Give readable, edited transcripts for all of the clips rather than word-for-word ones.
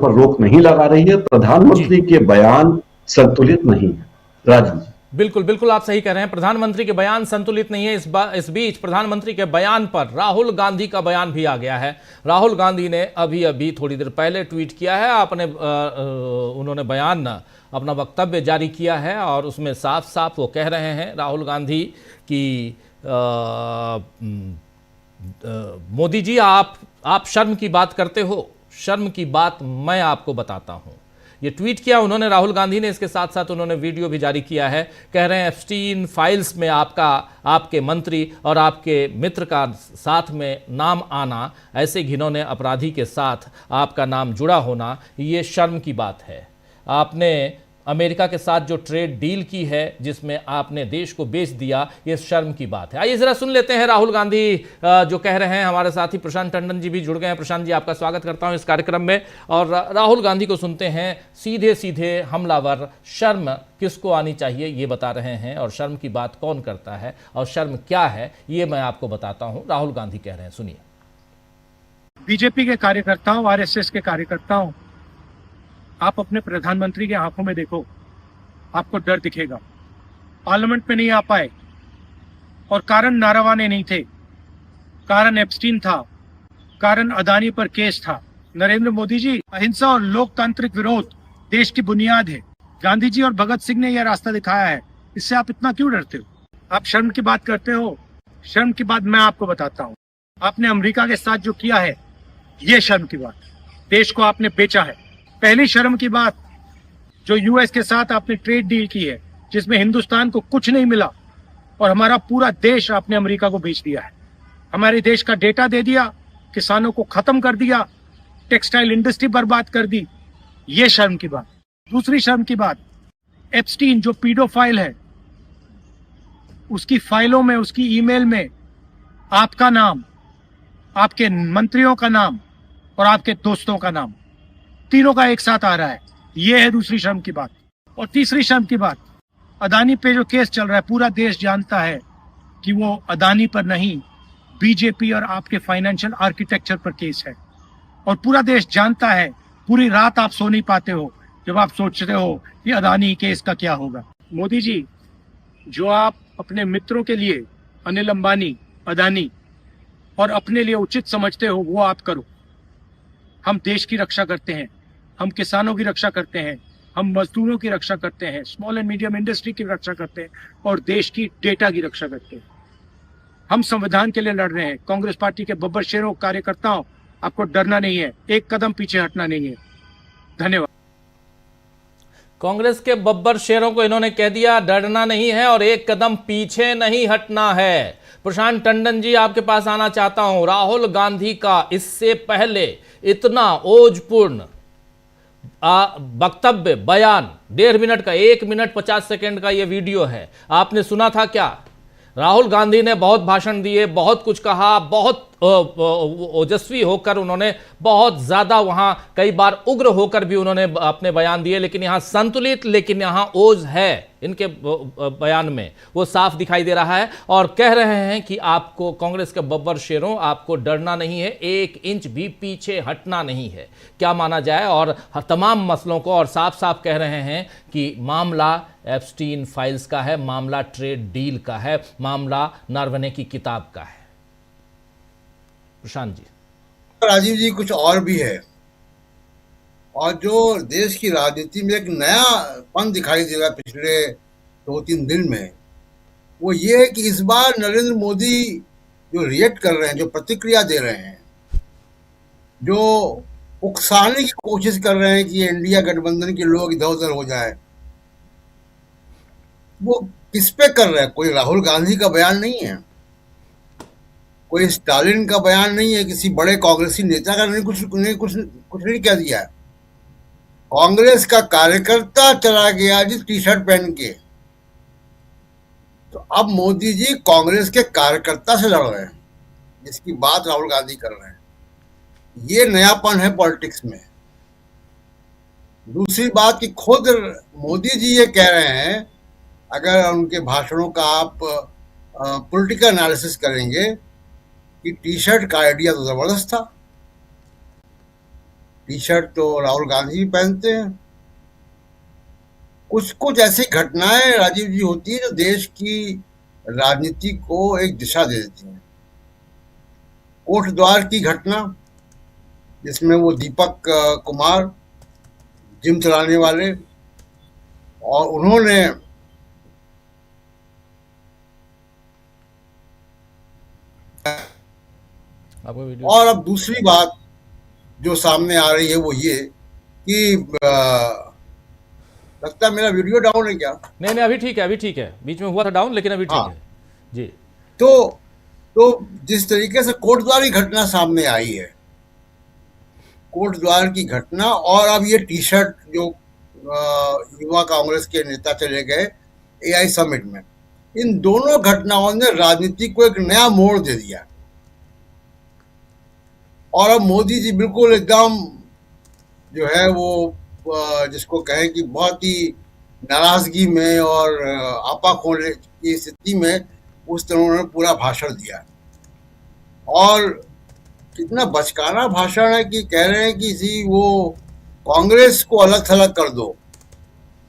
पर रोक नहीं लगा रही है। जी प्रधानमंत्री के बयान संतुलित नहीं है। राजीव जी, बिल्कुल बिल्कुल आप सही कह रहे हैं। प्रधानमंत्री के बयान संतुलित नहीं है। इस बीच प्रधानमंत्री के बयान पर राहुल गांधी का बयान भी आ गया है। राहुल गांधी ने अभी अभी थोड़ी देर पहले ट्वीट किया है। उन्होंने बयान अपना वक्तव्य जारी किया है और उसमें साफ साफ वो कह रहे हैं राहुल गांधी कि मोदी जी आप शर्म की बात करते हो। शर्म की बात मैं आपको बताता हूं। ये ट्वीट किया उन्होंने राहुल गांधी ने। इसके साथ साथ उन्होंने वीडियो भी जारी किया है। कह रहे हैं एप्स्टीन फाइल्स में आपके मंत्री और आपके मित्र का साथ में नाम आना, ऐसे घिनौने अपराधी के साथ आपका नाम जुड़ा होना, ये शर्म की बात है। आपने अमेरिका के साथ जो ट्रेड डील की है जिसमें आपने देश को बेच दिया, ये शर्म की बात है। आइए जरा सुन लेते हैं राहुल गांधी जो कह रहे हैं। हमारे साथी प्रशांत टंडन जी भी जुड़ गए हैं। प्रशांत जी, आपका स्वागत करता हूं इस कार्यक्रम में। और राहुल गांधी को सुनते हैं। सीधे सीधे हमलावर शर्म किसको आनी चाहिए ये बता रहे हैं, और शर्म की बात कौन करता है और शर्म क्या है ये मैं आपको बताता हूं। राहुल गांधी कह रहे हैं, सुनिए। बीजेपी के कार्यकर्ताओं, आरएसएस के कार्यकर्ताओं, आप अपने प्रधानमंत्री के आंखों में देखो, आपको डर दिखेगा। पार्लियामेंट में नहीं आ पाए और कारण नारावाने नहीं थे, कारण एप्स्टीन था, कारण अदानी पर केस था। नरेंद्र मोदी जी, अहिंसा और लोकतांत्रिक विरोध देश की बुनियाद है। गांधी जी और भगत सिंह ने यह रास्ता दिखाया है। इससे आप इतना क्यों डरते हो? आप शर्म की बात करते हो। शर्म की बात मैं आपको बताता हूँ। आपने अमेरिका के साथ जो किया है, ये शर्म की बात। देश को आपने बेचा है। पहली शर्म की बात, जो यूएस के साथ आपने ट्रेड डील की है जिसमें हिंदुस्तान को कुछ नहीं मिला और हमारा पूरा देश आपने अमेरिका को बेच दिया है। हमारे देश का डेटा दे दिया, किसानों को खत्म कर दिया, टेक्सटाइल इंडस्ट्री बर्बाद कर दी। ये शर्म की बात। दूसरी शर्म की बात, एप्स्टीन जो पीडोफाइल है, उसकी फाइलों में, उसकी ईमेल में आपका नाम, आपके मंत्रियों का नाम और आपके दोस्तों का नाम, तीनों का एक साथ आ रहा है। ये है दूसरी शर्म की बात। और तीसरी शर्म की बात, अदानी पे जो केस चल रहा है, पूरा देश जानता है कि वो अदानी पर नहीं, बीजेपी और आपके फाइनेंशियल आर्किटेक्चर पर केस है। और पूरा देश जानता है, पूरी रात आप सो नहीं पाते हो जब आप सोचते हो कि अदानी केस का क्या होगा। मोदी जी, जो आप अपने मित्रों के लिए, अनिल अंबानी, अदानी, और अपने लिए उचित समझते हो वो आप करो। हम देश की रक्षा करते हैं, हम किसानों की रक्षा करते हैं, हम मजदूरों की रक्षा करते हैं, स्मॉल एंड मीडियम इंडस्ट्री की रक्षा करते हैं और देश की डेटा की रक्षा करते हैं। हम संविधान के लिए लड़ रहे हैं। कांग्रेस पार्टी के बब्बर शेरों, कार्यकर्ताओं, आपको डरना नहीं है, एक कदम पीछे हटना नहीं है। धन्यवाद। कांग्रेस के बब्बर शेरों को इन्होंने कह दिया डरना नहीं है और एक कदम पीछे नहीं हटना है। प्रशांत टंडन जी, आपके पास आना चाहता हूं। राहुल गांधी का इससे पहले इतना ओजपूर्ण वक्तव्य, बयान, 1.5 मिनट का, 1 मिनट 50 सेकंड का यह वीडियो है, आपने सुना था क्या? राहुल गांधी ने बहुत भाषण दिए, बहुत कुछ कहा, बहुत ओजस्वी होकर उन्होंने, बहुत ज्यादा वहां कई बार उग्र होकर भी उन्होंने अपने बयान दिए, लेकिन यहां संतुलित, लेकिन यहां ओज है इनके बयान में, वो साफ दिखाई दे रहा है। और कह रहे हैं कि आपको, कांग्रेस के बब्बर शेरों, आपको डरना नहीं है, 1 इंच भी पीछे हटना नहीं है। क्या माना जाए? और तमाम मसलों को, और साफ साफ कह रहे हैं कि मामला एप्स्टीन फाइल्स का है, मामला ट्रेड डील का है, मामला नरवणे की किताब का है। प्रशांत जी। राजीव जी, कुछ और भी है, और जो देश की राजनीति में एक नया पन दिखाई दे रहा है पिछले 2-3 दिन में, वो ये है कि इस बार नरेंद्र मोदी जो रिएक्ट कर रहे हैं, जो प्रतिक्रिया दे रहे हैं, जो उकसाने की कोशिश कर रहे हैं कि इंडिया गठबंधन के लोग इधर उधर हो जाए, वो किस पे कर रहे हैं? कोई राहुल गांधी का बयान नहीं है, कोई स्टालिन का बयान नहीं है, किसी बड़े कांग्रेसी नेता का नहीं, कुछ नहीं कह दिया है। कांग्रेस का कार्यकर्ता चला गया जी टी शर्ट पहन के। तो अब मोदी जी कांग्रेस के कार्यकर्ता से लड़ रहे हैं, जिसकी बात राहुल गांधी कर रहे हैं। ये नयापन है पॉलिटिक्स में। दूसरी बात कि खुद मोदी जी ये कह रहे हैं, अगर उनके भाषणों का आप पॉलिटिकल एनालिसिस करेंगे, कि टी शर्ट का आइडिया तो जबरदस्त था। टी शर्ट तो राहुल गांधी भी पहनते हैं। कुछ कुछ ऐसी घटनाएं राजीव जी होती है जो देश की राजनीति को एक दिशा दे देती हैं। कोटद्वार की घटना, जिसमें वो दीपक कुमार जिम चलाने वाले, और उन्होंने आपको वीडियो और अब दूसरी बात जो सामने आ रही है वो ये कि लगता है मेरा वीडियो डाउन है क्या? नहीं नहीं, अभी ठीक है, अभी ठीक है। बीच में हुआ था डाउन, लेकिन अभी ठीक हाँ। है जी। तो जिस तरीके से कोटद्वार की घटना सामने आई है, कोटद्वार की घटना, और अब ये टी शर्ट जो युवा कांग्रेस के नेता चले गए एआई समिट में, इन दोनों घटनाओं ने राजनीति को एक नया मोड़ दे दिया। और अब मोदी जी बिल्कुल एकदम जो है वो जिसको कहें कि बहुत ही नाराजगी में और आपा खोने की स्थिति में उस तरह उन्होंने पूरा भाषण दिया। और कितना बचकाना भाषण है कि कह रहे हैं कि जी वो कांग्रेस को अलग थलग कर दो।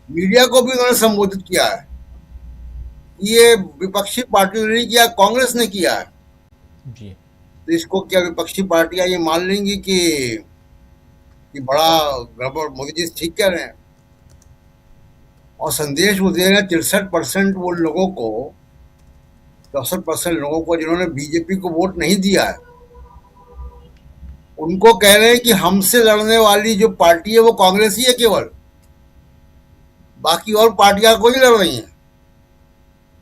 मीडिया को भी उन्होंने संबोधित किया है। ये विपक्षी पार्टियों ने नहीं किया, कांग्रेस ने किया है। जी। तो इसको क्या विपक्षी पार्टियां ये मान लेंगी कि बड़ा गड़बड़, मोदी जी ठीक कह रहे हैं? और संदेश वो दे रहे हैं 63% वो लोगों को, 64% लोगों को जिन्होंने बीजेपी को वोट नहीं दिया है, उनको कह रहे हैं कि हमसे लड़ने वाली जो पार्टी है वो कांग्रेस ही है केवल, बाकी और पार्टियां कोई नहीं लड़ रही हैं।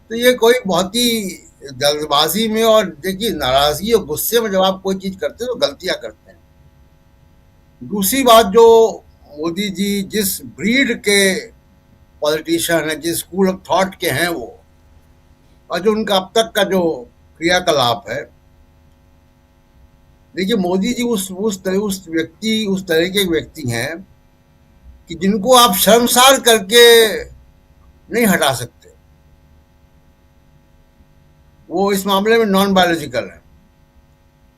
तो ये कोई बहुत ही जल्दबाजी में, और देखिए नाराजगी और गुस्से में जब आप कोई चीज करते हैं तो गलतियां करते हैं। दूसरी बात, जो मोदी जी जिस ब्रीड के पॉलिटिशियन है, जिस स्कूल ऑफ थॉट के हैं वो, और जो उनका अब तक का जो क्रियाकलाप है, देखिए मोदी जी उस तरह के व्यक्ति हैं कि जिनको आप शर्मसार करके नहीं हटा सकते। वो इस मामले में नॉन बायोलॉजिकल है।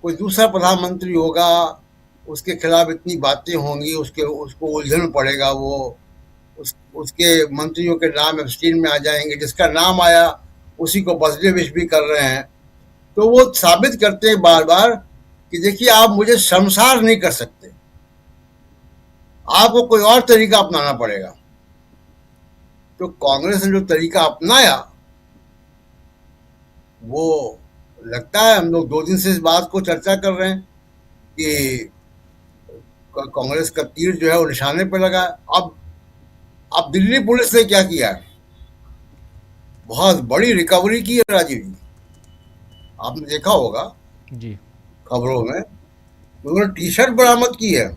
कोई दूसरा प्रधानमंत्री होगा, उसके खिलाफ इतनी बातें होंगी, उसको उलझन पड़ेगा, वो उसके मंत्रियों के नाम एब्स्टीन में आ जाएंगे, जिसका नाम आया उसी को बर्थडे विश भी कर रहे हैं। तो वो साबित करते हैं बार बार कि देखिए आप मुझे शर्मसार नहीं कर सकते, आपको कोई और तरीका अपनाना पड़ेगा। तो कांग्रेस ने जो तरीका अपनाया वो लगता है, हम लोग 2 दिन से इस बात को चर्चा कर रहे हैं कि कांग्रेस का तीर जो है वो निशाने पर लगा। अब दिल्ली पुलिस ने क्या किया है, बहुत बड़ी रिकवरी की है राजीव जी, आपने देखा होगा जी खबरों में। उन्होंने टी शर्ट बरामद की है